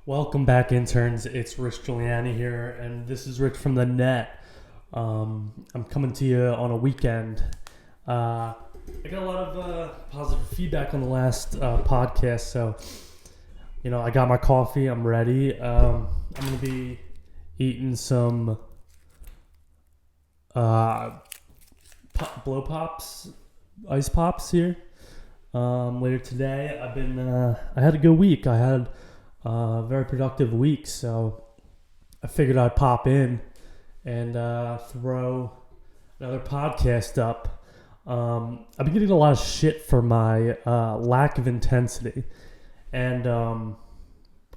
Welcome back, interns. It's Rich Giuliani here, and this is Rich from the Net. I'm coming to you on a weekend. I got a lot of positive feedback on the last podcast, so I got my coffee. I'm ready. I'm gonna be eating some blow pops, ice pops here later today. I had a good week. I had very productive week, so I figured I'd pop in and throw another podcast up. I've been getting a lot of shit for my lack of intensity, and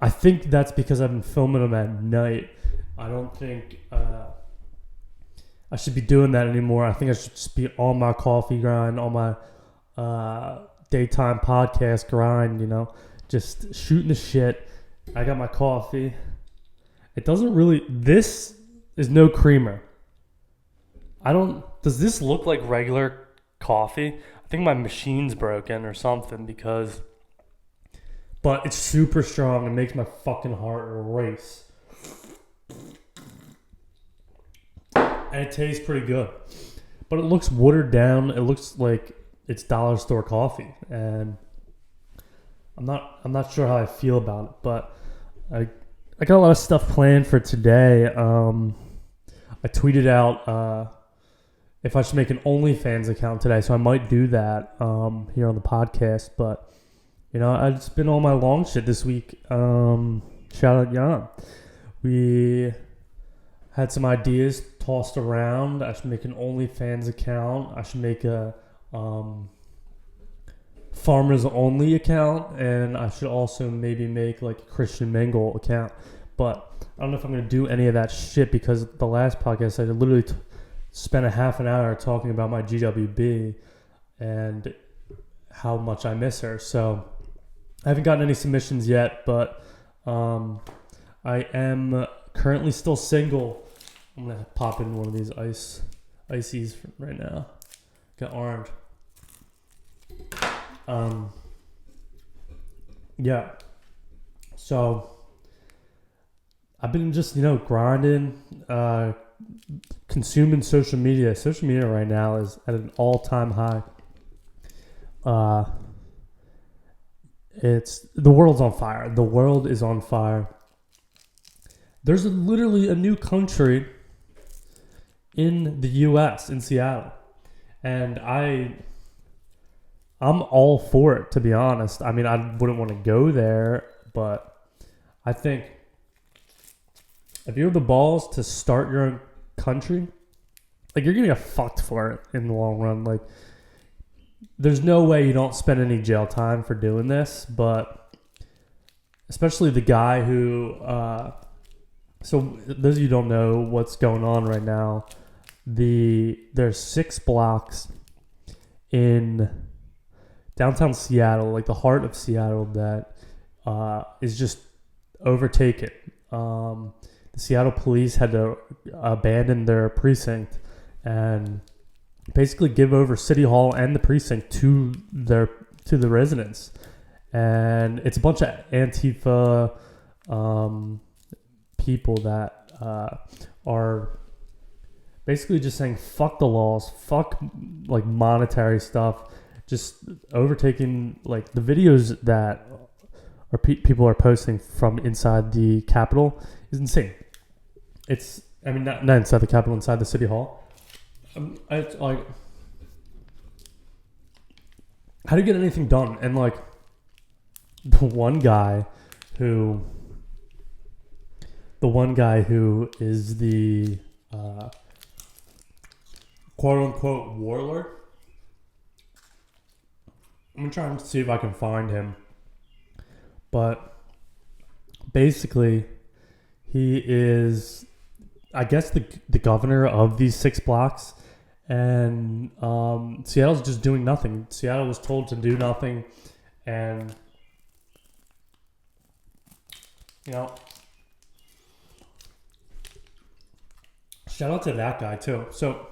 I think that's because I've been filming them at night. I don't think I should be doing that anymore. I think I should just be on my coffee grind, on my daytime podcast grind, just shooting the shit. I got my coffee. This is no creamer. Does this look like regular coffee? I think my machine's broken or something but it's super strong and makes my fucking heart race. And it tastes pretty good. But it looks watered down. It looks like it's dollar store coffee. And I'm not sure how I feel about it, but I got a lot of stuff planned for today. I tweeted out if I should make an OnlyFans account today, so I might do that here on the podcast. But I've just been on my long shit this week. Shout out Jan. We had some ideas tossed around. I should make an OnlyFans account. I should make a Farmers Only account, and I should also maybe make like a Christian Mingle account. But I don't know if I'm going to do any of that shit because the last podcast I literally spent a half an hour talking about my GWB and how much I miss her. So I haven't gotten any submissions yet, but I am currently still single. I'm going to pop in one of these ices right now. Got orange. Yeah. So I've been just, grinding, consuming social media. Social media right now is at an all-time high. The world's on fire. The world is on fire. There's literally a new country in the U.S., in Seattle. And I'm all for it, to be honest. I mean, I wouldn't want to go there, but I think if you have the balls to start your own country, like, you're going to get fucked for it in the long run. Like, there's no way you don't spend any jail time for doing this, but especially the guy who, so those of you who don't know what's going on right now, there's 6 blocks in downtown Seattle, like the heart of Seattle, that is just overtaken. The Seattle police had to abandon their precinct and basically give over City Hall and the precinct to the residents. And it's a bunch of Antifa people that are basically just saying fuck the laws, fuck like monetary stuff. Just overtaking, like, the videos that people are posting from inside the Capitol is insane. Not inside the Capitol, inside the City Hall. It's like, how do you get anything done? And like, the one guy who is the quote unquote warlord. I'm going to try and see if I can find him. But basically, he is, I guess, the governor of these 6 blocks. And Seattle's just doing nothing. Seattle was told to do nothing. And, shout out to that guy, too. So,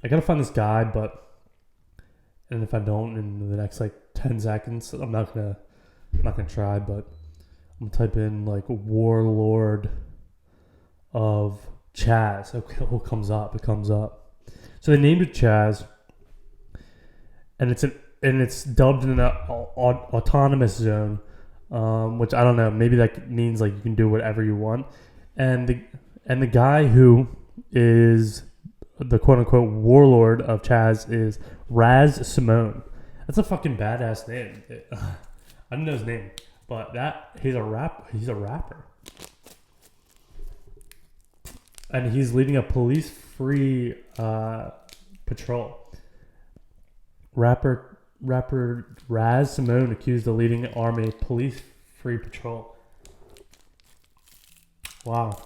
I got to find this guy, and if I don't in the next like 10 seconds, I'm not gonna try, but I'm gonna type in like warlord of Chaz. Okay, what comes up? It comes up. So they named it Chaz, and it's dubbed in an autonomous zone, which I don't know. Maybe that means like you can do whatever you want. And the guy who is the quote unquote warlord of Chaz is Raz Simone. That's a fucking badass name. I didn't know his name, but he's a rapper. And he's leading a police-free patrol. Rapper Raz Simone accused of leading an army police-free patrol. Wow.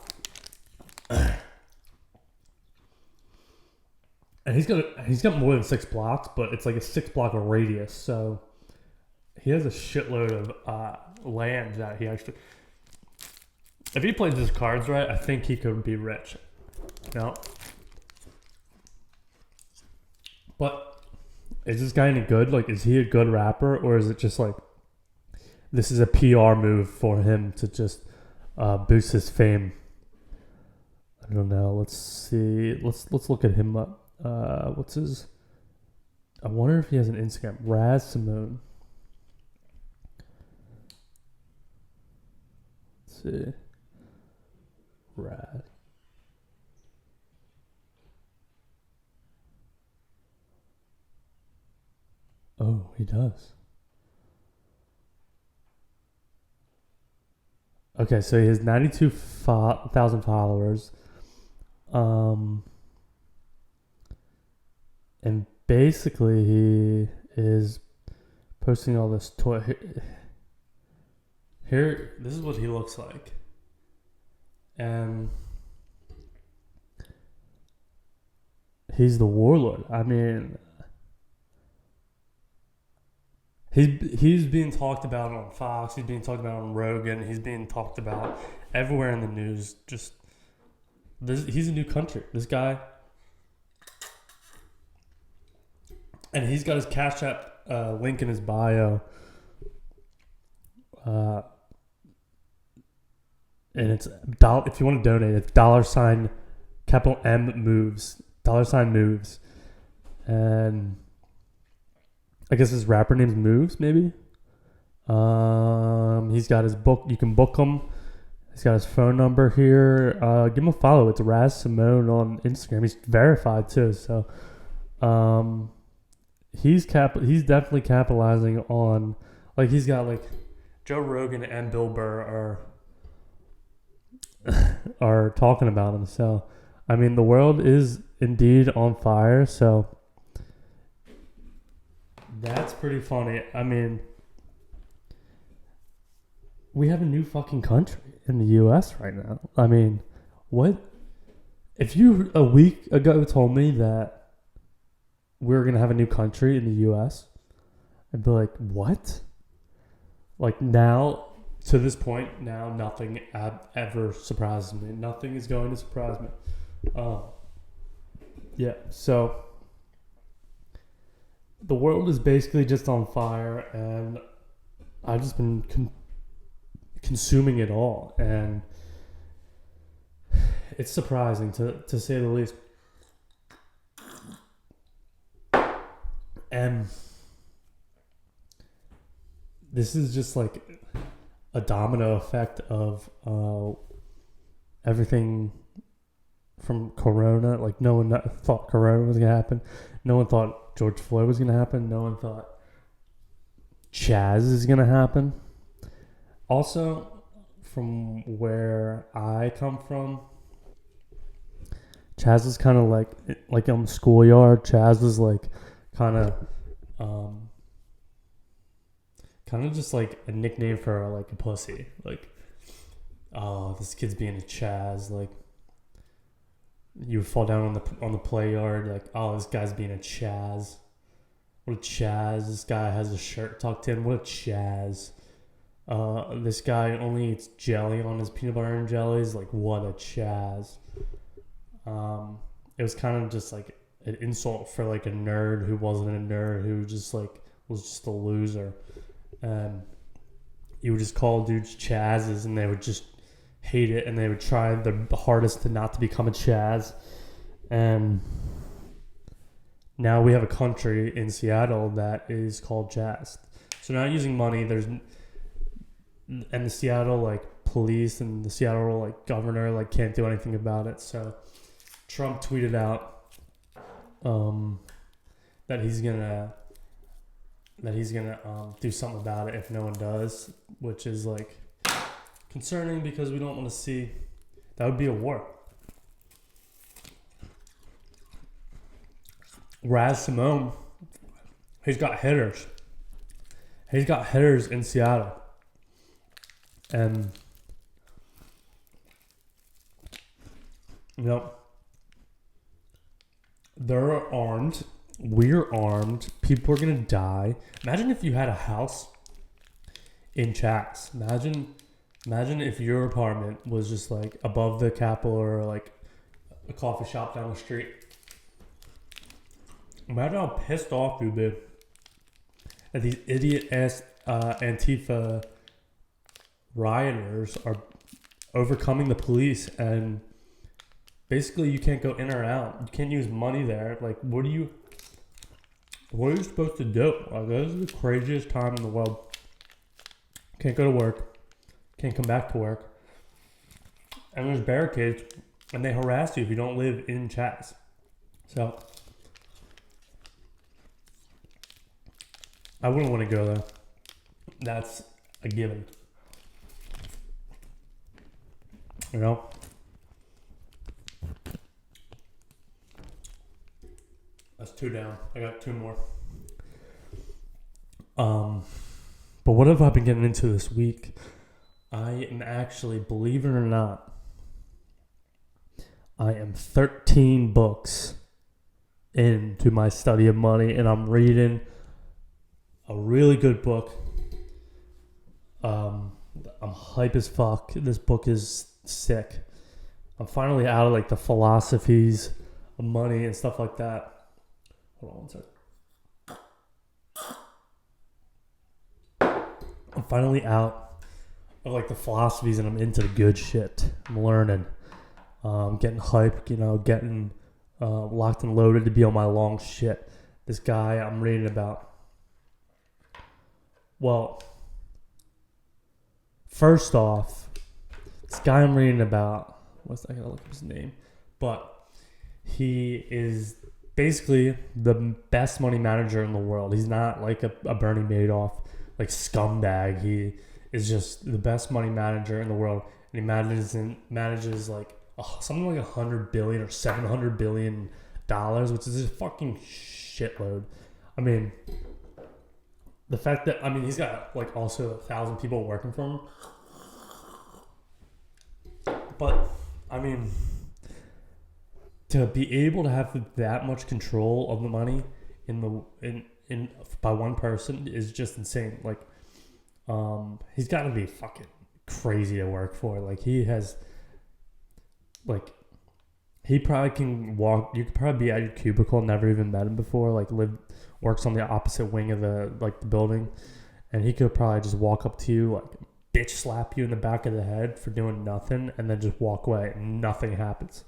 And he's got more than 6 blocks, but it's like a 6-block radius. So he has a shitload of land that he actually. If he plays his cards right, I think he could be rich. No. But is this guy any good? Like, is he a good rapper, or is it just like this is a PR move for him to just boost his fame? I don't know. Let's see. Let's look at him up. What's his? I wonder if he has an Instagram. Raz Simone. Let's see. Raz. Oh, he does. Okay, so he has 92,000 followers. And basically he is posting all this toy. Here, this is what he looks like. And he's the warlord. I mean, he's being talked about on Fox. He's being talked about on Rogan. He's being talked about everywhere in the news. Just he's a new country. This guy, and he's got his Cash App link in his bio. And it's if you want to donate, it's $ capital M moves, $ moves, and I guess his rapper name's Moves, maybe. He's got his book. You can book him. He's got his phone number here. Give him a follow. It's Raz Simone on Instagram. He's verified too. So, he's definitely capitalizing on, like, he's got like Joe Rogan and Bill Burr are talking about him. So, I mean, the world is indeed on fire. So that's pretty funny. I mean, we have a new fucking country in the U.S. right now. I mean, what? If you a week ago told me that we were going to have a new country in the U.S., I'd be like, what? Like, now, to this point, now nothing ever surprises me. Nothing is going to surprise me. Yeah, so the world is basically just on fire, and I've just been consuming it all, and it's surprising to say the least. And this is just like a domino effect of everything from Corona. Like, no one thought Corona was going to happen. No one thought George Floyd was going to happen. No one thought Chaz is going to happen. Also, from where I come from, Chaz is kind of like on the schoolyard. Chaz was like kind of just like a nickname for like a pussy. Like, oh, this kid's being a Chaz. Like, you would fall down on the play yard. Like, oh, this guy's being a Chaz. What a Chaz. This guy has a shirt tucked in. What a Chaz. This guy only eats jelly on his peanut butter and jellies. Like, what a Chaz. It was kind of just like an insult for like a nerd who wasn't a nerd, who just like was just a loser. And he would just call dudes Chazzes, and they would just hate it, and they would try their hardest to not to become a Chaz. And now we have a country in Seattle that is called Chaz. So now using money, and the Seattle police and the Seattle governor can't do anything about it. So Trump tweeted out that he's gonna do something about it if no one does, which is concerning because we don't want to see that would be a war. Raz Simone, he's got hitters. He's got hitters in Seattle, and they're armed. We're armed. People are gonna die. Imagine if you had a house in Chats. Imagine if your apartment was just above the Capitol or a coffee shop down the street. Imagine how pissed off you'd be that these idiot ass Antifa rioters are overcoming the police, and basically you can't go in or out. You can't use money there. What are you supposed to do? This is the craziest time in the world. Can't go to work. Can't come back to work. And there's barricades, and they harass you if you don't live in Chats. So I wouldn't want to go there. That's a given. That's 2 down. I got 2 more. But what have I been getting into this week? I am actually, believe it or not, I am 13 books into my study of money, and I'm reading a really good book. I'm hype as fuck. This book is sick. I'm finally out of the philosophies of money and stuff like that. Hold on one sec. I'm finally out of the philosophies, and I'm into the good shit. I'm learning. Getting hype, getting locked and loaded to be on my long shit. This guy I'm reading about. Well, first off, this guy I'm reading about, I gotta look up his name, but he is basically the best money manager in the world. He's not a Bernie Madoff, scumbag. He is just the best money manager in the world, and he manages something like $100 billion or $700 billion, which is a fucking shitload. I mean, the fact that he's got also 1,000 people working for him, but to be able to have that much control of the money in by one person is just insane. He's got to be fucking crazy to work for. He has he probably can walk. You could probably be at your cubicle, never even met him before. Works on the opposite wing of the building, and he could probably just walk up to you, bitch slap you in the back of the head for doing nothing, and then just walk away, and nothing happens.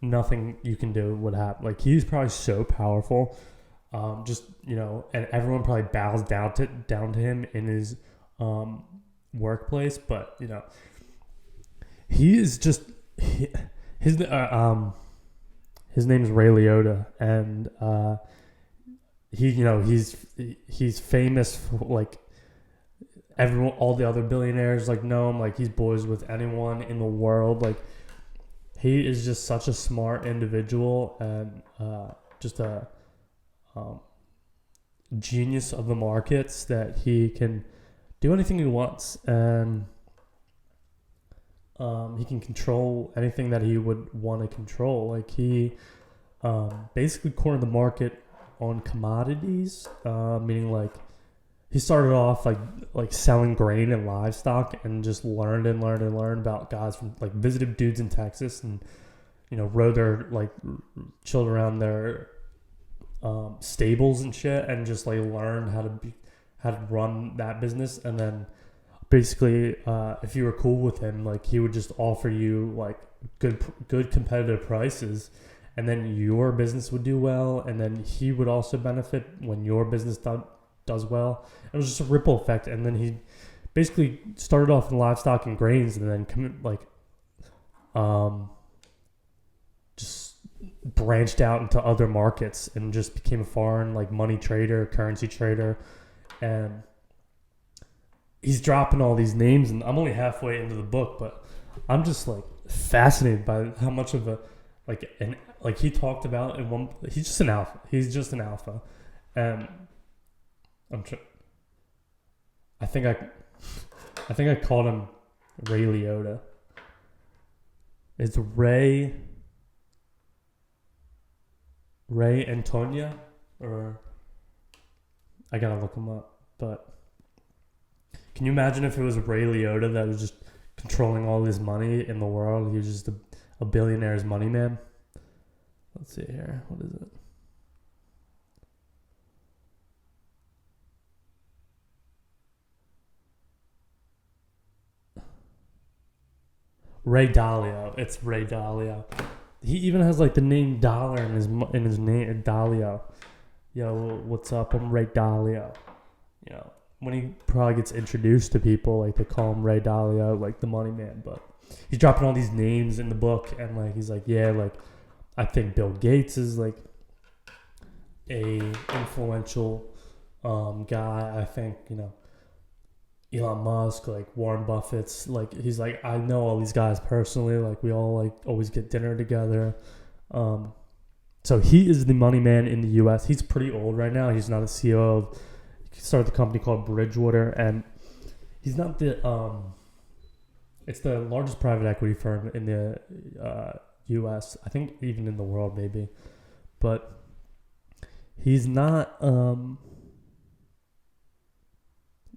Nothing you can do would happen. He's probably so powerful, and everyone probably bows down to him in his workplace. But he is just his name is Ray Liotta, and he's famous for everyone, all the other billionaires know him. He's boys with anyone in the world. He is just such a smart individual, and just a genius of the markets, that he can do anything he wants, and he can control anything that he would want to control. He basically cornered the market on commodities, meaning he started off selling grain and livestock, and just learned about guys from visited dudes in Texas, and rode their chilled around their stables and shit, and just learned how to run that business. And then basically, if you were cool with him, like he would just offer you like good competitive prices, and then your business would do well, and then he would also benefit when your business does well. It was just a ripple effect, and then he basically started off in livestock and grains, and then just branched out into other markets and just became a foreign like money trader, currency trader, and he's dropping all these names, and I'm only halfway into the book, but I'm just like fascinated by how much of a like he talked about in one. He's just an alpha. He's just an alpha, and I think I called him Ray Liotta. It's Ray Antonia, or I gotta look him up. But can you imagine if it was Ray Liotta that was just controlling all this money in the world? He was just a billionaire's money man. Let's see here. What is it? Ray Dalio. It's Ray Dalio. He even has like the name dollar in his name, Dalio. Yo, what's up? I'm Ray Dalio. You know, when he probably gets introduced to people, like they call him Ray Dalio, like the money man. But he's dropping all these names in the book, and like he's like, yeah, like I think Bill Gates is like a influential guy. I think, you know, Elon Musk, like Warren Buffett's, like he's like, I know all these guys personally, like we all like always get dinner together. So he is the money man in the US. He's pretty old right now. He's not a CEO of, he started the company called Bridgewater, and he's not the it's the largest private equity firm in the US, I think even in the world maybe. But he's not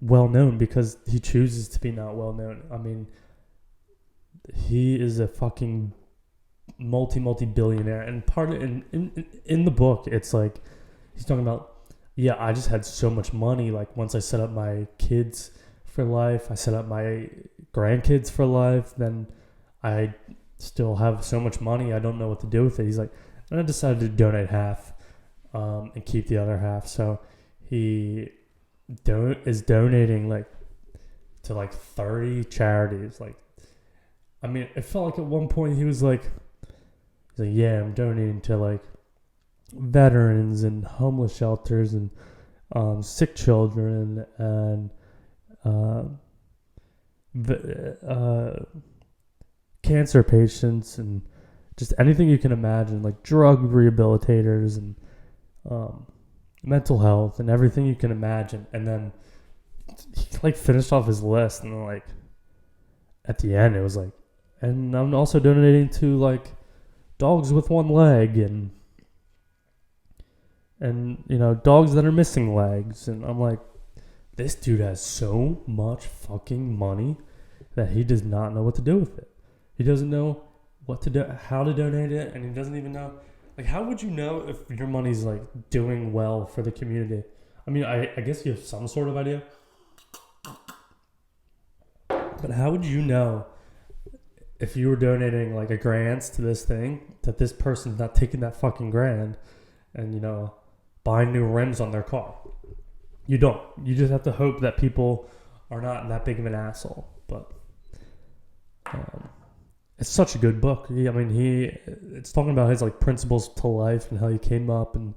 well known because he chooses to be not well known. I mean, he is a fucking multi billionaire, and part of in the book, it's like he's talking about, yeah, I just had so much money. Like once I set up my kids for life, I set up my grandkids for life, then I still have so much money, I don't know what to do with it. He's like, and I decided to donate half and keep the other half. So he is donating like to like 30 charities. Like, I mean, it felt like at one point he's like, yeah, I'm donating to like veterans and homeless shelters and sick children and cancer patients and just anything you can imagine, like drug rehabilitators and mental health and everything you can imagine. And then he like finished off his list, and then like at the end it was like, and I'm also donating to like dogs with one leg and you know, dogs that are missing legs. And I'm like, this dude has so much fucking money that he does not know what to do with it. He doesn't know what to do, how to donate it, and he doesn't even know. Like, how would you know if your money's like doing well for the community? I mean, I guess you have some sort of idea, but how would you know if you were donating like $1,000 to this thing that this person's not taking that fucking $1,000 and, you know, buying new rims on their car? You don't. You just have to hope that people are not that big of an asshole. But it's such a good book. It's talking about his like principles to life and how he came up, and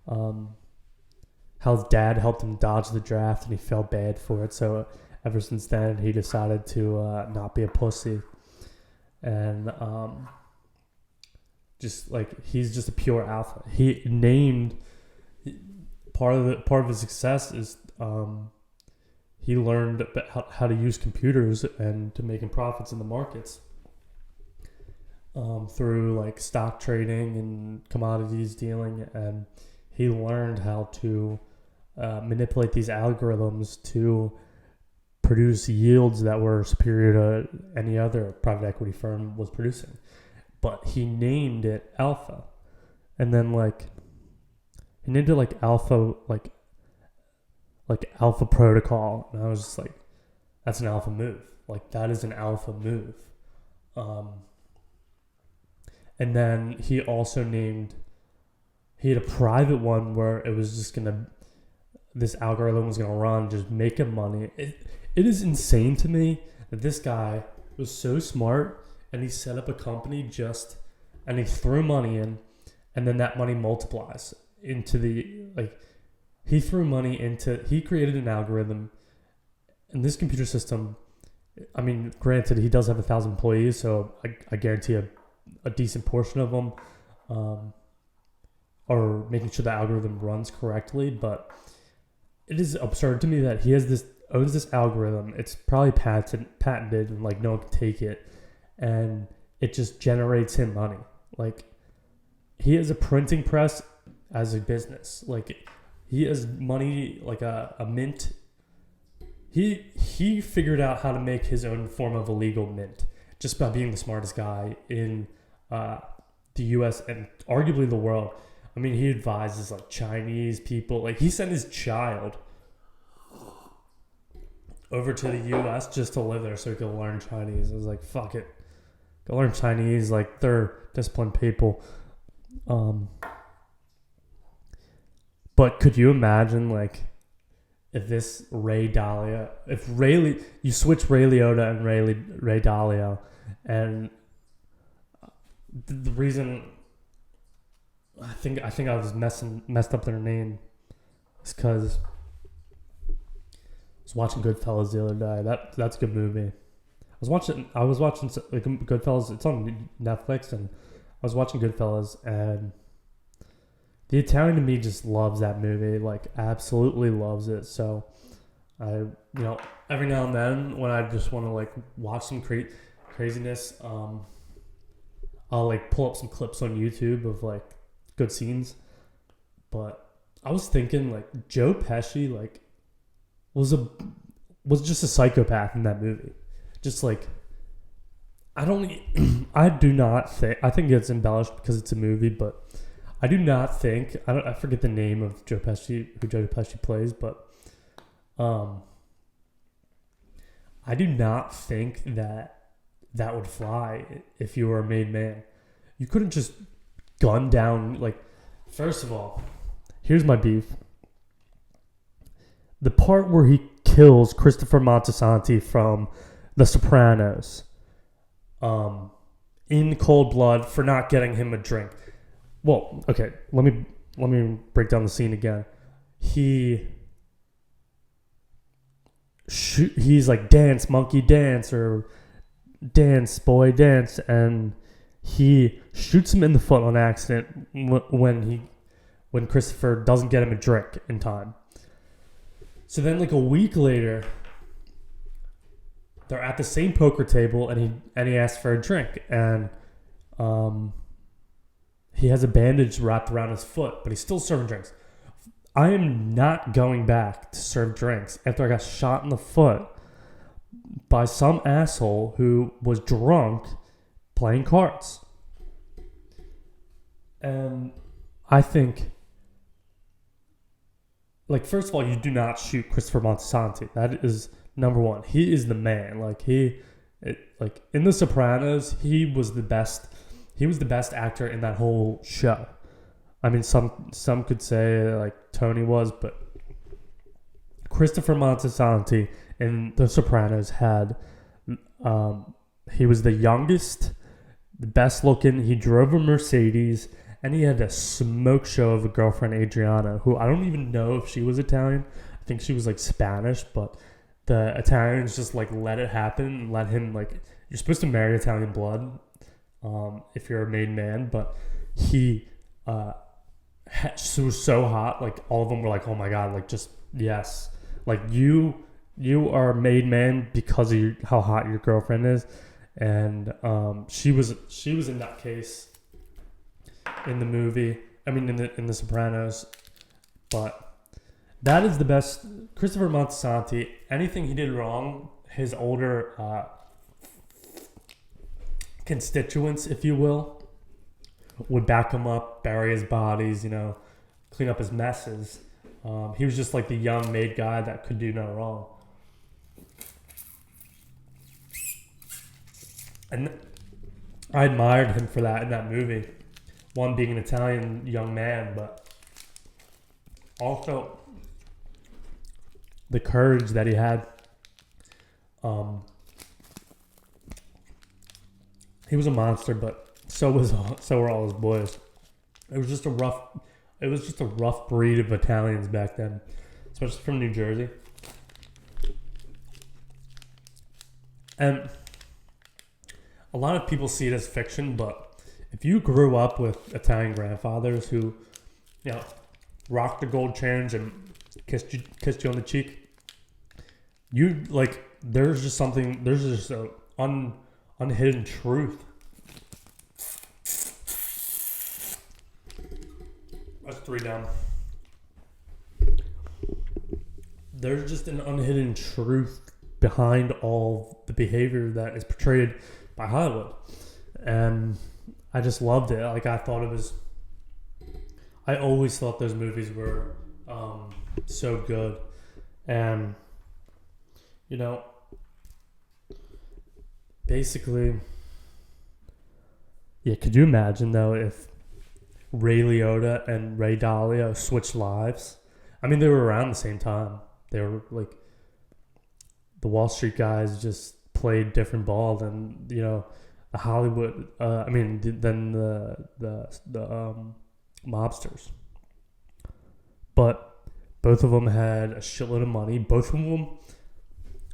how his dad helped him dodge the draft and he felt bad for it. So ever since then, he decided to not be a pussy. And just like, he's just a pure alpha. He named part of his success is he learned how to use computers and to making profits in the markets through like stock trading and commodities dealing, and he learned how to manipulate these algorithms to produce yields that were superior to any other private equity firm was producing. But he named it Alpha, and then like he named it like Alpha, like Alpha Protocol, and I was just like, That's an alpha move. Like, that is an alpha move. And then he also he had a private one where it was just this algorithm was gonna run, just make him money. It is insane to me that this guy was so smart and he set up a company and he threw money in, and then that money multiplies into he created an algorithm, and this computer system, I mean, granted, he does have 1,000 employees, so I guarantee a decent portion of them are making sure the algorithm runs correctly, but it is absurd to me that he owns this algorithm. It's probably patented and like no one can take it, and it just generates him money. Like, he has a printing press as a business. Like, he has money like a mint. He figured out how to make his own form of illegal mint just by being the smartest guy in the U.S. and arguably the world. I mean, he advises like Chinese people. Like, he sent his child over to the U.S. just to live there so he could learn Chinese. I was like, fuck it, go learn Chinese. Like, they're disciplined people. But could you imagine, like, if this you switch Ray Liotta and Ray Dalio, and the reason I think I was messed up their name is because I was watching Goodfellas the other day. That's a good movie. I was watching like Goodfellas. It's on Netflix, and I was watching Goodfellas, and the Italian in me just loves that movie, like absolutely loves it. So every now and then when I just want to like watch some craziness, I'll like pull up some clips on YouTube of like good scenes. But I was thinking like Joe Pesci like was just a psychopath in that movie. Just like, I think it's embellished because it's a movie, but I do not think, I forget the name of Joe Pesci, who Joe Pesci plays, but I do not think that would fly if you were a made man. You couldn't just gun down, like, first of all, here's my beef. The part where he kills Christopher Moltisanti from The Sopranos in cold blood for not getting him a drink. Well, okay, let me break down the scene again. He's like, dance, monkey, dance, or dance, boy, dance, and he shoots him in the foot on accident when Christopher doesn't get him a drink in time. So then, like a week later, they're at the same poker table, and he asks for a drink, and he has a bandage wrapped around his foot, but he's still serving drinks. I am not going back to serve drinks after I got shot in the foot by some asshole who was drunk playing cards. And I think, like, first of all, you do not shoot Christopher Moltisanti. That is number one. He is the man. Like, in The Sopranos, he was the best. He was the best actor in that whole show. I mean, some could say like Tony was, but Christopher Moltisanti in The Sopranos he was the youngest, the best looking. He drove a Mercedes, and he had a smoke show of a girlfriend, Adriana, who I don't even know if she was Italian. I think she was like Spanish, but the Italians just like let it happen and let him, like, you're supposed to marry Italian blood if you're a made man, but he was so hot, like all of them were like, oh my god, like, just yes, like you are a made man because of how hot your girlfriend is. And she was in that case in the movie, I mean in the Sopranos. But that is the best. Christopher Moltisanti, anything he did wrong, his older constituents, if you will, would back him up, bury his bodies, clean up his messes. He was just like the young made guy that could do no wrong. And I admired him for that in that movie. One, being an Italian young man, but also the courage that he had. He was a monster, but so were all his boys. It was just a rough breed of Italians back then, especially from New Jersey. And a lot of people see it as fiction, but if you grew up with Italian grandfathers who, rocked the gold chains and kissed you on the cheek, there's just an unhidden truth. That's 3 down. There's just an unhidden truth behind all the behavior that is portrayed by Hollywood. And I just loved it. I always thought those movies were so good. And, basically, could you imagine, though, if Ray Liotta and Ray Dalio switched lives? I mean, they were around the same time. They were the Wall Street guys just played different ball than, the Hollywood, than the mobsters. But both of them had a shitload of money. Both of them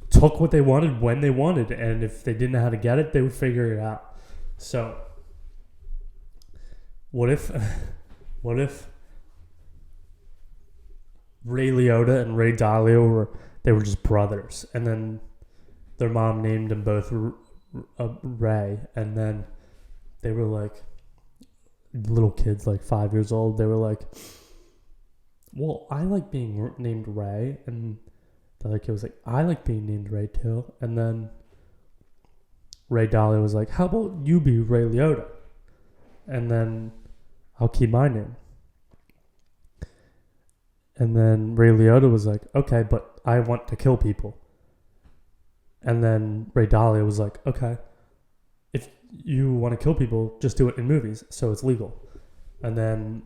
took what they wanted when they wanted, and if they didn't know how to get it, they would figure it out. So, what if Ray Liotta and Ray Dalio were just brothers, and then their mom named them both Ray, and then they were little kids, 5 years old. They were well, I like being named Ray, and the other kid was I like being named Ray too. And then Ray Dalio was how about you be Ray Liotta, and then I'll keep my name. And then Ray Liotta was okay, but I want to kill people. And then Ray Dalio was okay, if you want to kill people, just do it in movies, so it's legal. And then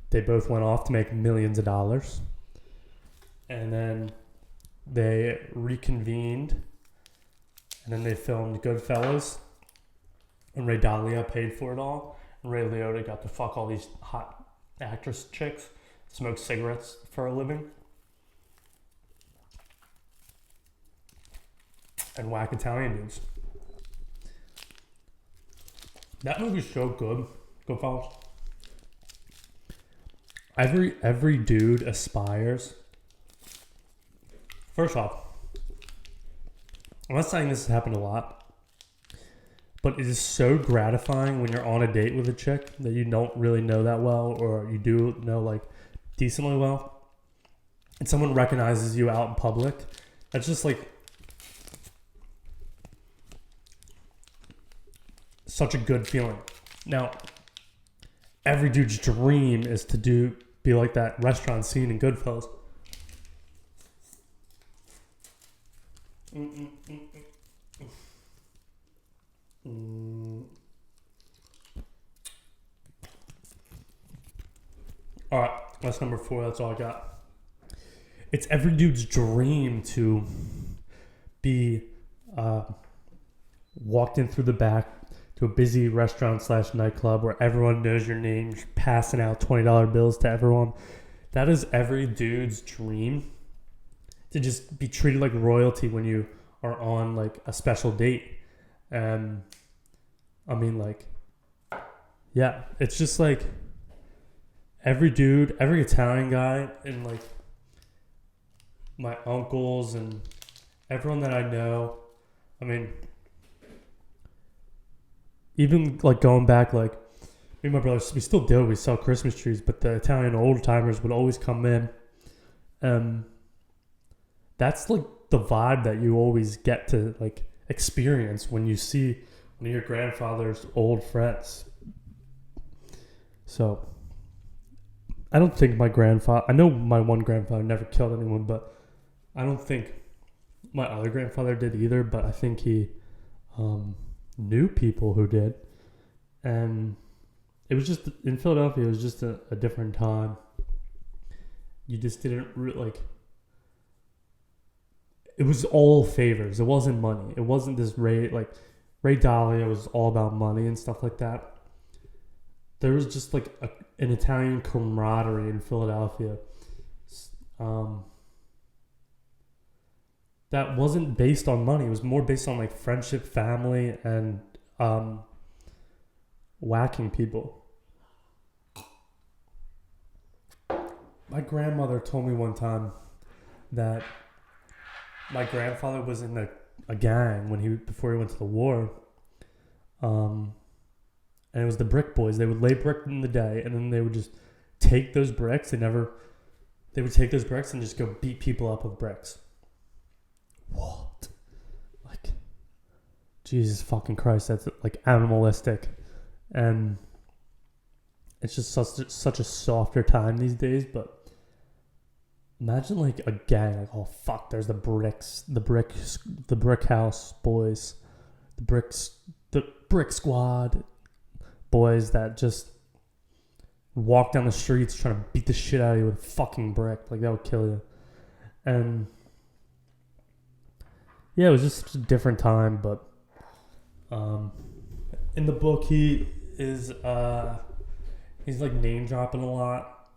they both went off to make millions of dollars. And then they reconvened, and then they filmed Goodfellas. And Ray Dalio paid for it all. And Ray Liotta got to fuck all these hot actress chicks, smoke cigarettes for a living, and whack Italian dudes. That movie's so good. Goodfellas. Every dude aspires. First off, I'm not saying this has happened a lot, but it is so gratifying when you're on a date with a chick that you don't really know that well, or you do know decently well, and someone recognizes you out in public. That's just such a good feeling. Now, every dude's dream is to be like that restaurant scene in Goodfellas. All right, that's number 4. That's all I got. It's every dude's dream to be walked in through the back to a busy restaurant / nightclub where everyone knows your name, you're passing out $20 bills to everyone. That is every dude's dream, to just be treated like royalty when you are on a special date. And it's just every dude, every Italian guy, and my uncles and everyone that I know. Even going back, me and my brothers, we still do. We sell Christmas trees, but the Italian old timers would always come in. That's the vibe that you always get to experience when you see one of your grandfather's old friends. So I don't think I know my one grandfather never killed anyone, but I don't think my other grandfather did either. But I think he knew people who did. And it was just, in Philadelphia, it was just a different time. You just didn't, it was all favors. It wasn't money. It wasn't this Ray Dalio was all about money and stuff like that. There was just like an Italian camaraderie in Philadelphia. That wasn't based on money. It was more based on like friendship, family, and whacking people. My grandmother told me one time that my grandfather was in a gang before he went to the war. And it was the brick boys. They would lay brick in the day, and then they would just take those bricks. They would take those bricks and just go beat people up with bricks. What? Like, Jesus fucking Christ, that's like animalistic. And it's just such a softer time these days, but imagine like a gang, like, oh fuck, there's the brick house boys, the brick squad boys that just walk down the streets trying to beat the shit out of you with a fucking brick. Like, that would kill you. And yeah, it was just such a different time. But in the book, he's like name dropping a lot,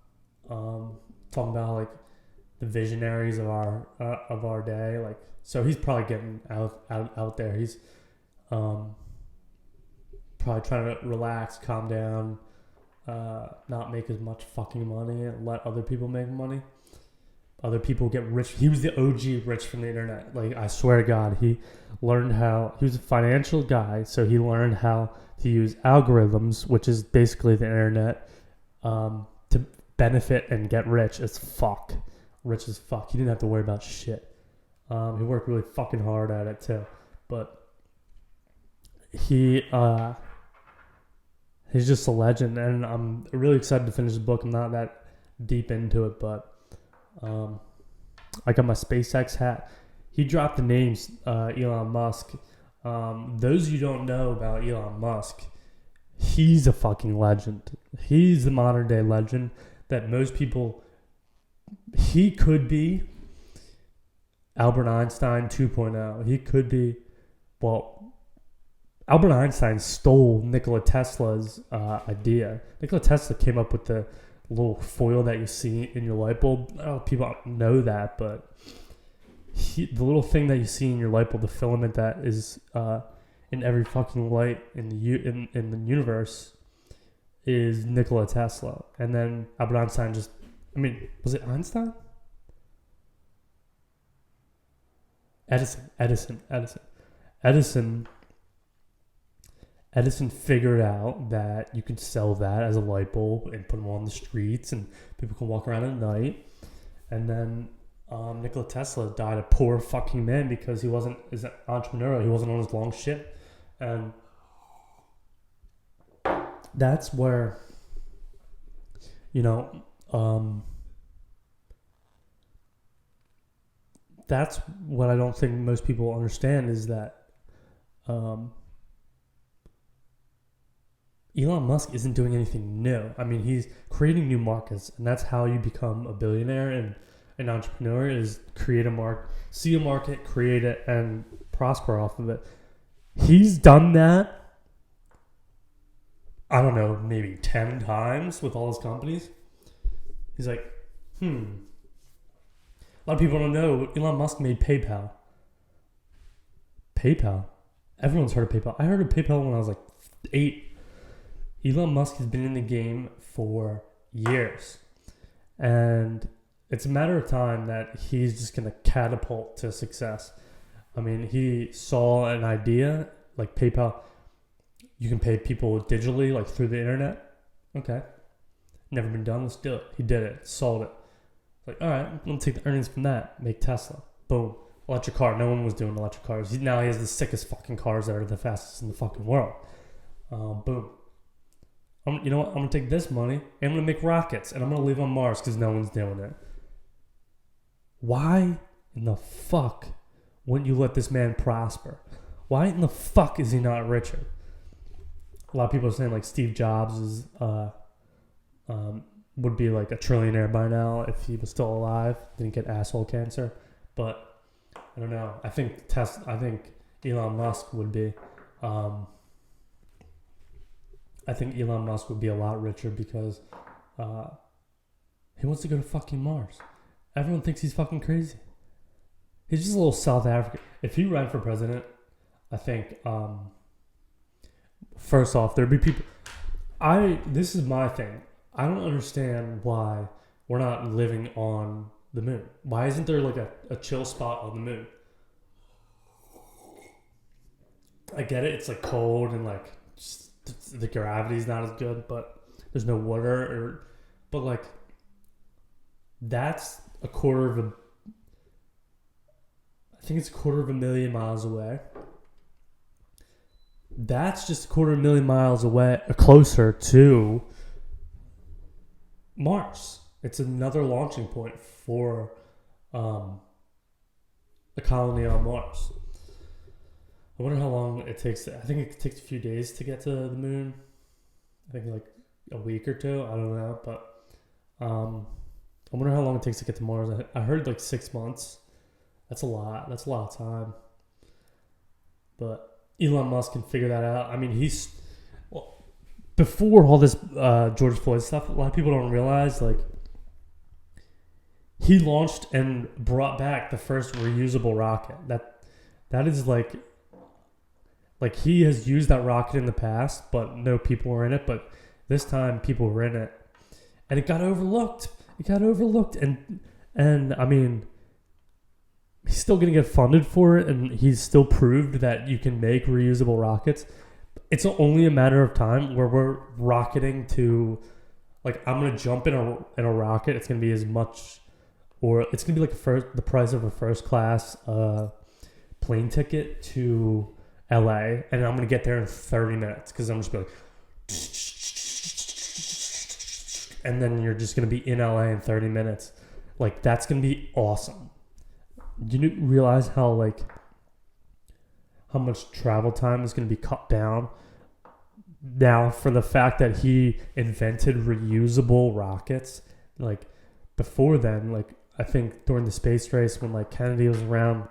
talking about like the visionaries of our day. Like, so he's probably getting out there. He's probably trying to relax, calm down, not make as much fucking money, and let other people make money. Other people get rich. He was the OG rich from the internet. Like, I swear to God, he was a financial guy, so he learned how to use algorithms, which is basically the internet, to benefit and get rich as fuck. Rich as fuck. He didn't have to worry about shit. He worked really fucking hard at it too. But he's just a legend, and I'm really excited to finish the book. I'm not that deep into it, but I got my SpaceX hat. He dropped the names, Elon Musk. Those you don't know about Elon Musk, he's a fucking legend. He's the modern day legend that most people, he could be Albert Einstein 2.0. He could be, Albert Einstein stole Nikola Tesla's idea. Nikola Tesla came up with the little foil that you see in your light bulb. I don't know if people know that, but the little thing that you see in your light bulb, the filament that is in every fucking light in the universe, is Nikola Tesla. And then Albert Einstein was it Einstein? Edison figured out that you could sell that as a light bulb and put them on the streets, and people can walk around at night. And then Nikola Tesla died a poor fucking man because he wasn't as an entrepreneur. He wasn't on his long shit. And that's where, that's what I don't think most people understand, is that Elon Musk isn't doing anything new. I mean, he's creating new markets, and that's how you become a billionaire and an entrepreneur, is create a market, see a market, create it, and prosper off of it. He's done that, I don't know, maybe 10 times with all his companies. He's like, A lot of people don't know Elon Musk made PayPal. Everyone's heard of PayPal. I heard of PayPal when I was like 8. Elon Musk has been in the game for years. And it's a matter of time that he's just going to catapult to success. I mean, he saw an idea like PayPal. You can pay people digitally, like through the internet. Okay. Never been done. Let's do it. He did it. Sold it. Like, all right, I'm going to take the earnings from that. Make Tesla. Boom. Electric car. No one was doing electric cars. Now he has the sickest fucking cars that are the fastest in the fucking world. Boom. You know what? I'm going to take this money and I'm going to make rockets, and I'm going to live on Mars because no one's doing it. Why in the fuck wouldn't you let this man prosper? Why in the fuck is he not richer? A lot of people are saying like Steve Jobs is would be like a trillionaire by now if he was still alive, didn't get asshole cancer. But I don't know. I think Elon Musk would be. I think Elon Musk would be a lot richer because he wants to go to fucking Mars. Everyone thinks he's fucking crazy. He's just a little South African. If he ran for president, I think first off, there'd be people. This is my thing. I don't understand why we're not living on the moon. Why isn't there like a chill spot on the moon? I get it. It's like cold and like just, the gravity's not as good, but there's no water. But like that's I think it's 250,000 miles away. That's just 250,000 miles away, closer to Mars. It's another launching point for a colony on Mars. I wonder how long it takes. I think it takes a few days to get to the moon. I think like a week or two. I don't know, but I wonder how long it takes to get to Mars. I heard like 6 months. That's a lot. That's a lot of time. But Elon Musk can figure that out. I mean, before all this George Floyd stuff, a lot of people don't realize like he launched and brought back the first reusable rocket. That is like he has used that rocket in the past, but no people were in it. But this time, people were in it, and it got overlooked. And I mean, he's still going to get funded for it, and he's still proved that you can make reusable rockets. It's only a matter of time where we're rocketing to, like, I'm going to jump in a rocket. It's going to be as much, or it's going to be like the price of a first class plane ticket to LA, and I'm going to get there in 30 minutes because I'm just going to, and then you're just going to be in LA in 30 minutes. Like, that's going to be awesome. Do you realize how much travel time is going to be cut down now for the fact that he invented reusable rockets? Like, before then, like, I think during the space race when like Kennedy was around,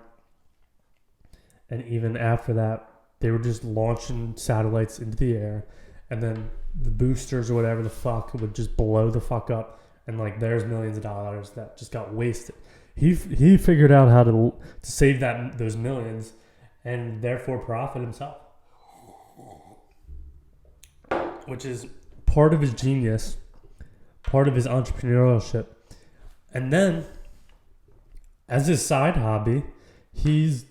and even after that, they were just launching satellites into the air, and then the boosters or whatever the fuck would just blow the fuck up, and like there's millions of dollars that just got wasted. He figured out how to save those millions, and therefore profit himself, which is part of his genius, part of his entrepreneurship. And then, as his side hobby, he's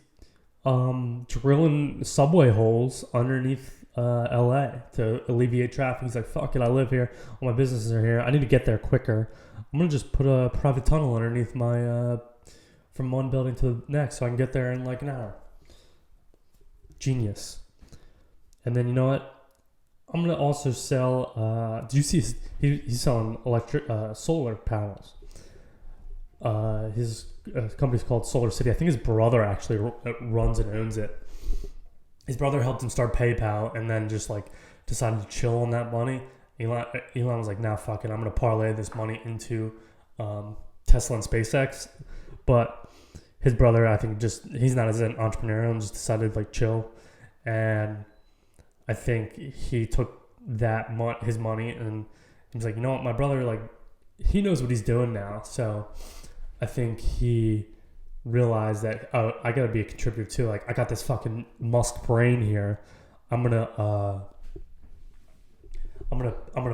drilling subway holes underneath LA to alleviate traffic. He's like, fuck it, I live here, all my businesses are here, I need to get there quicker. I'm going to just put a private tunnel underneath my, from one building to the next so I can get there in like an hour. Genius. And then, you know what? I'm going to also sell, do you see, he's selling solar panels. His company's called Solar City. I think his brother actually runs and owns it. His brother helped him start PayPal and then just like decided to chill on that money. Elon was like, nah, fuck it, I'm going to parlay this money into Tesla and SpaceX. But his brother, I think he's not as an entrepreneur and just decided to like chill. And I think he took his money and he's like, you know what, my brother, like, he knows what he's doing now. So I think he realized that, oh, I got to be a contributor too. Like, I got this fucking Musk brain here. I'm going to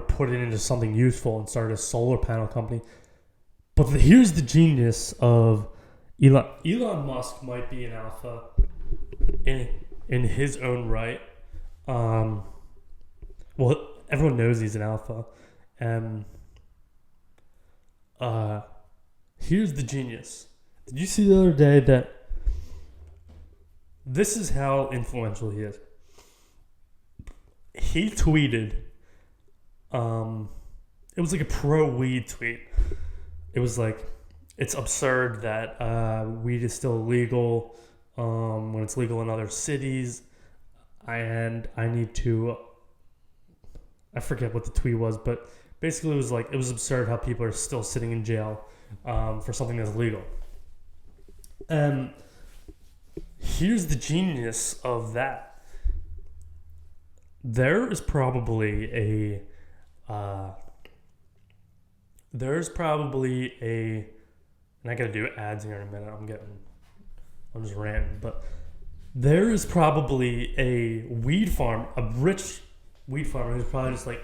put it into something useful and start a solar panel company. But here's the genius of Elon. Elon Musk might be an alpha in his own right. Well, everyone knows he's an alpha. Here's the genius. Did you see the other day that this is how influential he is? He tweeted, it was like a pro-weed tweet. It was like, it's absurd that weed is still illegal. when it's legal in other cities, and I need to. I forget what the tweet was, but basically it was absurd how people are still sitting in jail for something that's legal. And here's the genius of that. There's probably a and I gotta do ads here in a minute. I'm just ranting, but there is probably a rich weed farmer who's probably just like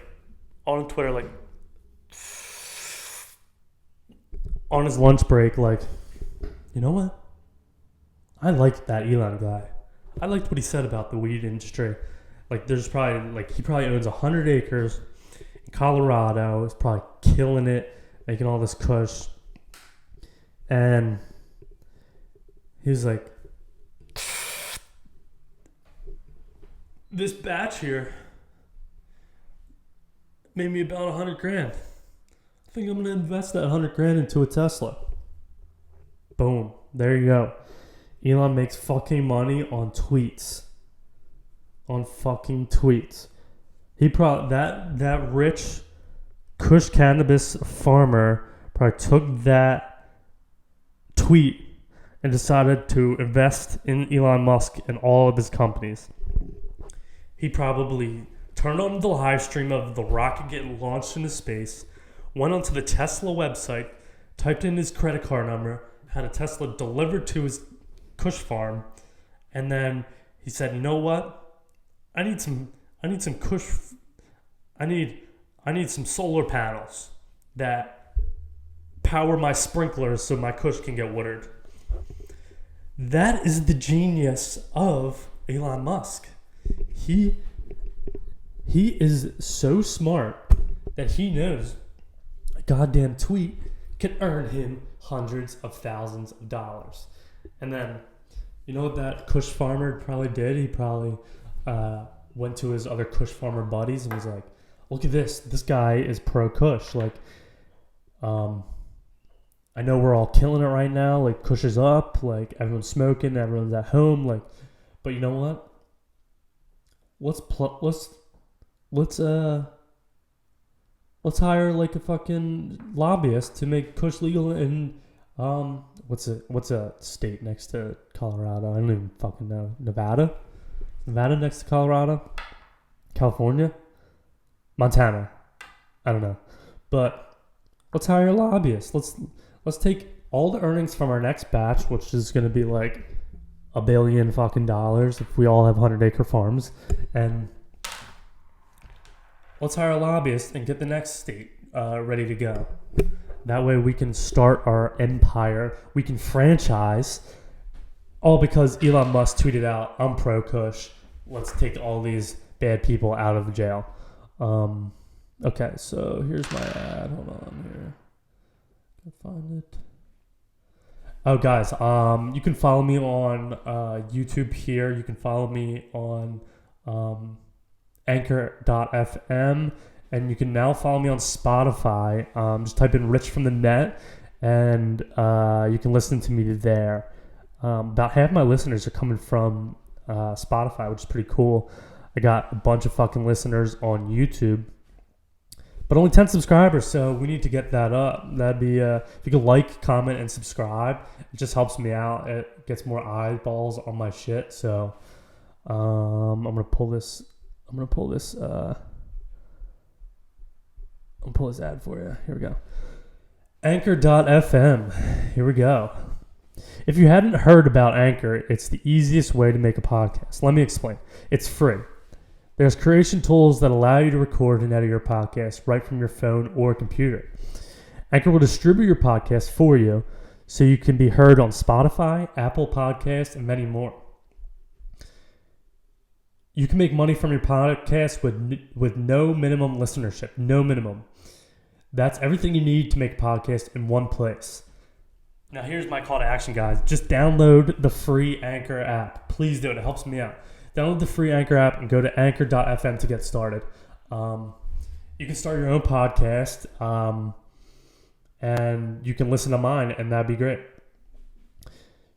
on Twitter, like on his lunch break, like, you know what? I liked that Elon guy. I liked what he said about the weed industry. Like, there's probably, like, he probably owns 100 acres in Colorado. He's probably killing it, making all this kush. And he was like, this batch here made me about $100,000. I think I'm going to invest that $100,000 into a Tesla. Boom. There you go. Elon makes fucking money on tweets. On fucking tweets. He probably, that rich Kush cannabis farmer probably took that tweet and decided to invest in Elon Musk and all of his companies. He probably turned on the live stream of the rocket getting launched into space, went onto the Tesla website, typed in his credit card number, had a Tesla delivered to his Kush farm, and then he said, "You know what? I need some Kush. I need some solar panels that power my sprinklers so my Kush can get watered." That is the genius of Elon Musk. He is so smart that he knows a goddamn tweet can earn him hundreds of thousands of dollars. And then, you know what that Kush farmer probably did? He probably went to his other Kush farmer buddies and was like, "Look at this. This guy is pro Kush. Like, I know we're all killing it right now. Like, Kush is up. Like, everyone's smoking. Everyone's at home. Like, but you know what? Let's hire like a fucking lobbyist to make Kush legal in what's a state next to Colorado? I don't even fucking know. Nevada next to Colorado? California? Montana? I don't know. But let's hire a lobbyist. Let's take all the earnings from our next batch, which is going to be like $1 billion fucking dollars if we all have 100-acre farms, and let's hire a lobbyist and get the next state ready to go. That way we can start our empire. We can franchise. All because Elon Musk tweeted out, "I'm pro Kush. Let's take all these bad people out of jail." Okay, so here's my ad. Hold on here. Can I find it? Oh, guys, you can follow me on YouTube here. You can follow me on Anchor.fm, and you can now follow me on Spotify. Just type in Rich from the Net, and you can listen to me there. About half my listeners are coming from Spotify, which is pretty cool. I got a bunch of fucking listeners on YouTube, but only 10 subscribers, so we need to get that up. That'd be, if you could like, comment, and subscribe, it just helps me out. It gets more eyeballs on my shit, so I'm gonna pull this ad for you. Here we go. Anchor.fm. Here we go. If you hadn't heard about Anchor, it's the easiest way to make a podcast. Let me explain. It's free. There's creation tools that allow you to record and edit your podcast right from your phone or computer. Anchor will distribute your podcast for you so you can be heard on Spotify, Apple Podcasts, and many more. You can make money from your podcast with no minimum listenership. No minimum. That's everything you need to make a podcast in one place. Now here's my call to action, guys. Just download the free Anchor app. Please do it. It helps me out. Download the free Anchor app and go to anchor.fm to get started. You can start your own podcast, and you can listen to mine, and that'd be great.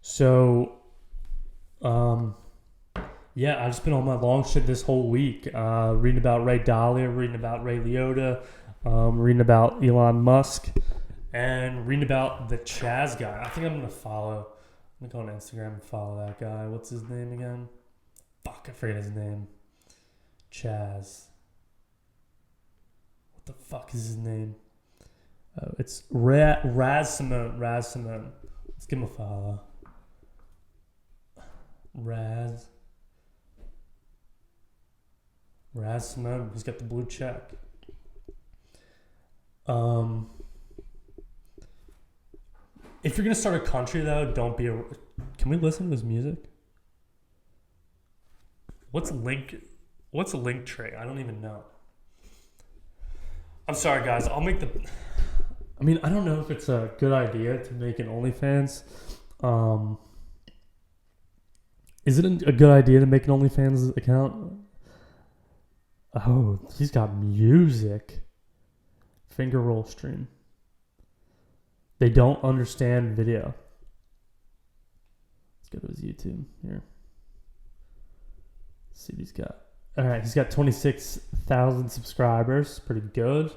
So Yeah, I've just been on my long shit this whole week. Reading about Ray Dalio, reading about Ray Liotta, reading about Elon Musk, and reading about the Chaz guy. I think I'm gonna go on Instagram and follow that guy. What's his name again? Fuck, I forget his name. Chaz. What the fuck is his name? Oh, it's Raz Simone. Let's give him a follow. Raz Simone. He's got the blue check. If you're gonna start a country though, don't be a. Can we listen to his music? What's a link tray? I don't even know. I'm sorry, guys. I don't know if it's a good idea to make an OnlyFans. Is it a good idea to make an OnlyFans account? Oh, he's got music. Finger roll stream. They don't understand video. Let's go to his YouTube here. Let's see what he's got. All right, he's got 26,000 subscribers. Pretty good.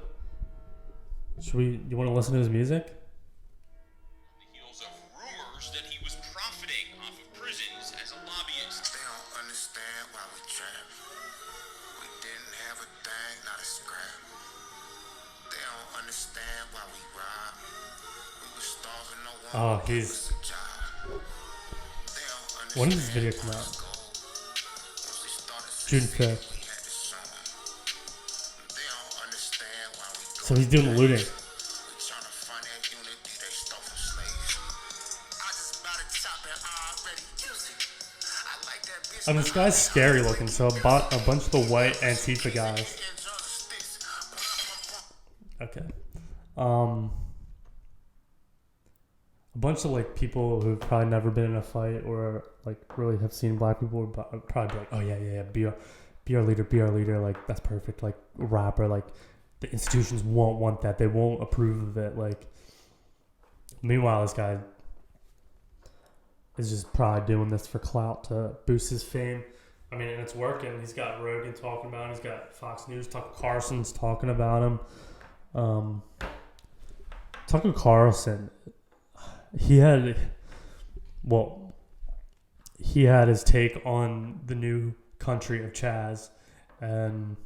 You want to listen to his music? The heels of rumors that he was profiting off of prisons as a lobbyist. They don't understand why we trap. We didn't have a thing, not a scrap. They don't understand why we rob. We were starving, no one. Oh, he's. When did this video come out? June 5th. So he's doing the looting. This guy's scary looking, so I bought a bunch of the white Antifa guys. Okay. A bunch of like people who've probably never been in a fight or like really have seen black people would probably be like, oh yeah, be our leader, like that's perfect, like rapper, like the institutions won't want that, they won't approve of it. Like, meanwhile, this guy is just probably doing this for clout to boost his fame. I mean, and it's working. He's got Rogan talking about him. He's got Fox News, Tucker Carlson's talking about him. Tucker Carlson, he had his take on the new country of Chaz, and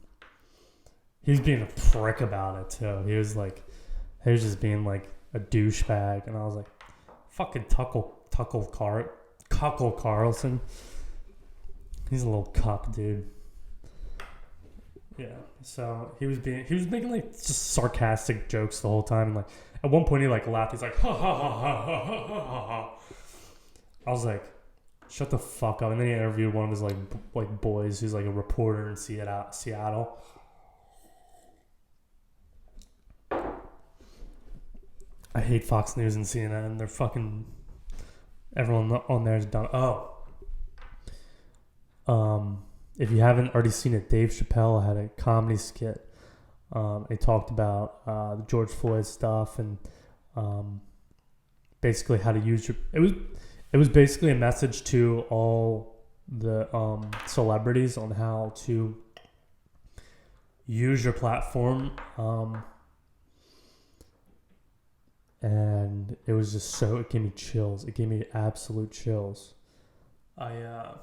he was being a prick about it too. He was just being like a douchebag, and I was like, fucking Tucker Carlson. He's a little cuck, dude. Yeah. So he was making like just sarcastic jokes the whole time, and like at one point he like laughed. He's like, ha ha ha ha ha ha ha ha. I was like, shut the fuck up. And then he interviewed one of his like boys who's like a reporter in Seattle. I hate Fox News and CNN. They're fucking. Everyone on there is done. If you haven't already seen it, Dave Chappelle had a comedy skit. He talked about the George Floyd stuff and basically how to use your. It was basically a message to all the celebrities on how to use your platform. And it was just it gave me chills. It gave me absolute chills. It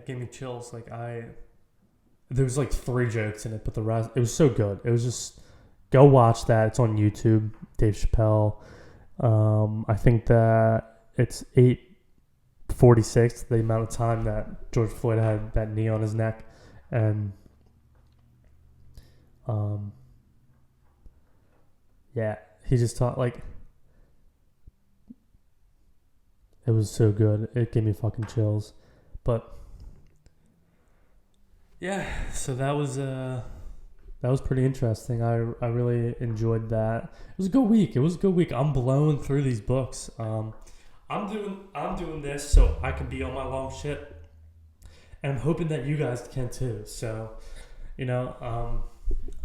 gave me chills. There was like 3 jokes in it, but the rest, it was so good. It was just, go watch that. It's on YouTube, Dave Chappelle. I think that it's 8:46, the amount of time that George Floyd had that knee on his neck. And, he just taught, it was so good. It gave me fucking chills. But, yeah, so that was pretty interesting. I really enjoyed that. It was a good week. I'm blowing through these books. I'm doing this so I can be on my long shit, and I'm hoping that you guys can too. So, I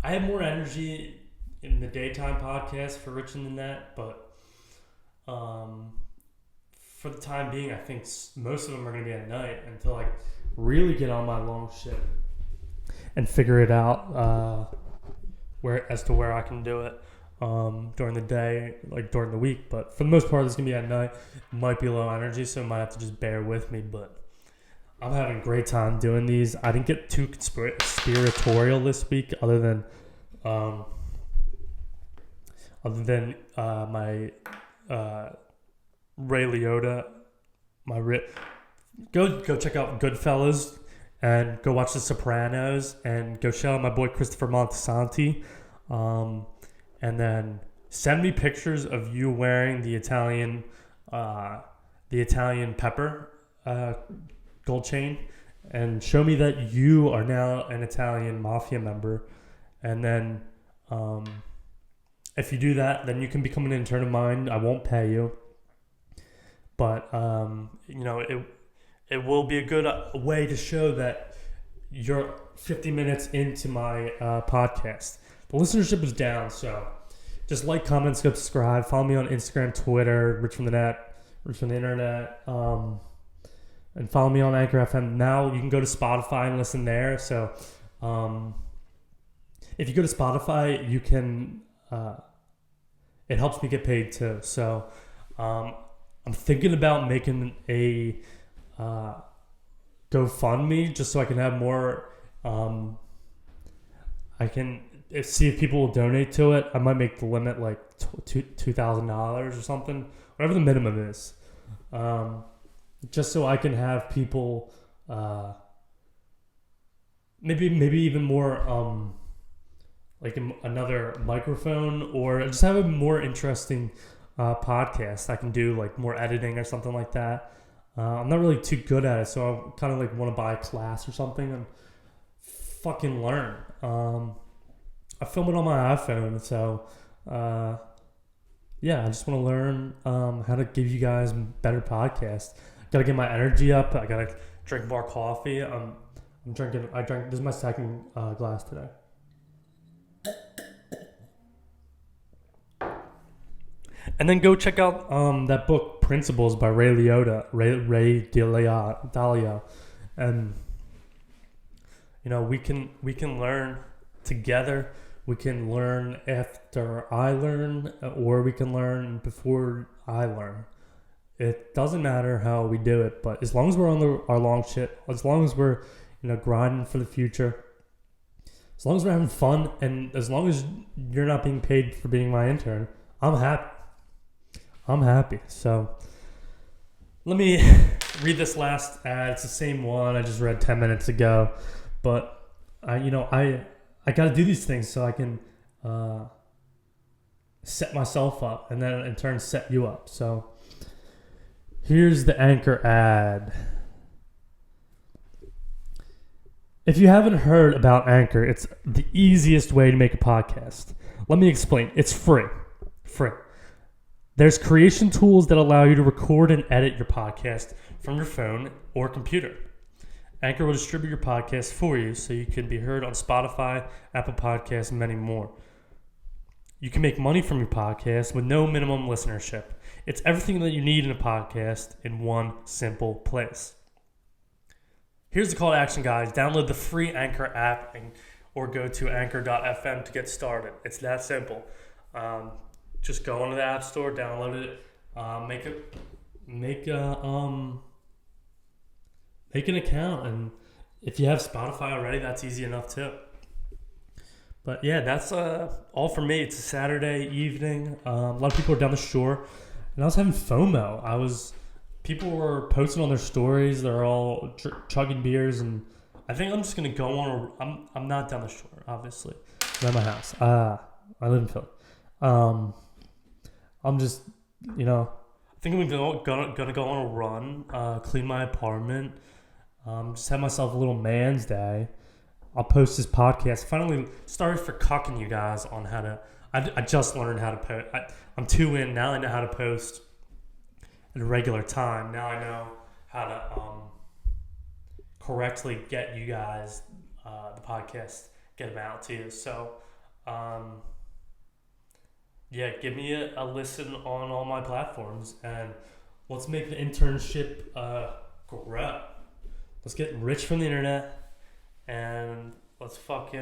have more energy in the daytime podcast for Rich in the Net, but for the time being, I think most of them are going to be at night until I really get on my long shit and figure it out where I can do it during the day, like during the week. But for the most part, it's going to be at night. It might be low energy, so you might have to just bear with me. But I'm having a great time doing these. I didn't get too conspiratorial this week, other than my Ray Liotta, go check out Goodfellas and go watch The Sopranos and go shout out my boy Christopher Montesanti, and then send me pictures of you wearing the Italian pepper gold chain, and show me that you are now an Italian mafia member. And then if you do that, then you can become an intern of mine. I won't pay you, but it will be a good way to show that you're 50 minutes into my podcast. The listenership is down, so just like, comment, subscribe, follow me on Instagram, Twitter, Rich from the Internet, and follow me on Anchor FM. Now you can go to Spotify and listen there. So if you go to Spotify, you can. It helps me get paid too. So I'm thinking about making a GoFundMe just so I can have more. See if people will donate to it. I might make the limit like $2,000 or something, whatever the minimum is. Just so I can have people, maybe even more, like another microphone, or just have a more interesting podcast. I can do like more editing or something like that. I'm not really too good at it, so I kind of like want to buy a class or something and fucking learn. I film it on my iPhone, so yeah, I just want to learn how to give you guys better podcasts. Gotta get my energy up. I gotta drink more coffee. I drank. This is my second glass today. And then go check out that book, Principles by Ray Liotta, Ray Dalio, and we can learn together. We can learn after I learn, or we can learn before I learn. It doesn't matter how we do it, but as long as we're on our long shit, as long as we're grinding for the future, as long as we're having fun, and as long as you're not being paid for being my intern, I'm happy. So let me read this last ad. It's the same one I just read 10 minutes ago, but I got to do these things so I can set myself up, and then in turn set you up. So here's the Anchor ad. If you haven't heard about Anchor, it's the easiest way to make a podcast. Let me explain. It's free. There's creation tools that allow you to record and edit your podcast from your phone or computer. Anchor will distribute your podcast for you so you can be heard on Spotify, Apple Podcasts, and many more. You can make money from your podcast with no minimum listenership. It's everything that you need in a podcast in one simple place. Here's the call to action, guys. Download the free Anchor app or go to anchor.fm to get started. It's that simple. Just go into the App Store, download it, make an account, and if you have Spotify already, that's easy enough too. But yeah, that's all for me. It's a Saturday evening. A lot of people are down the shore, and I was having FOMO. People were posting on their stories. They're all chugging beers, and I think I'm just gonna go on. I'm not down the shore, obviously. I'm at my house. I live in Philly. I'm just, I think I'm gonna go on a run, clean my apartment, just have myself a little man's day. I'll post this podcast. Finally, sorry for cucking you guys on how to. I just learned how to post. I'm 2 in now. I know how to post at a regular time. Now I know how to correctly get you guys the podcast, get them out to you. So, yeah, give me a listen on all my platforms, and Let's make the internship grow. Let's get rich from the internet, and let's start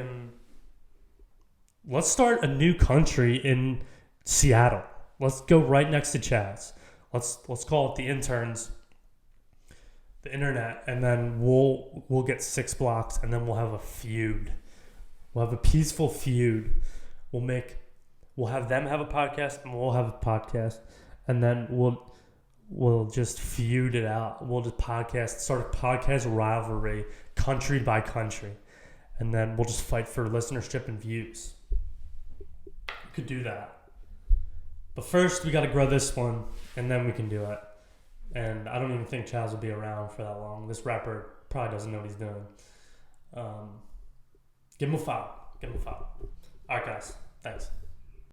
a new country in Seattle. Let's go right next to Chad's. Let's call it the interns, the internet, and then we'll get 6 blocks, and then we'll have a feud. We'll have a peaceful feud. We'll have them have a podcast, and we'll have a podcast, and then we'll just feud it out. We'll just start a podcast rivalry, country by country, and then we'll just fight for listenership and views. We could do that. But first, we got to grow this one, and then we can do it. And I don't even think Chaz will be around for that long. This rapper probably doesn't know what he's doing. Give him a follow. All right, guys. Thanks.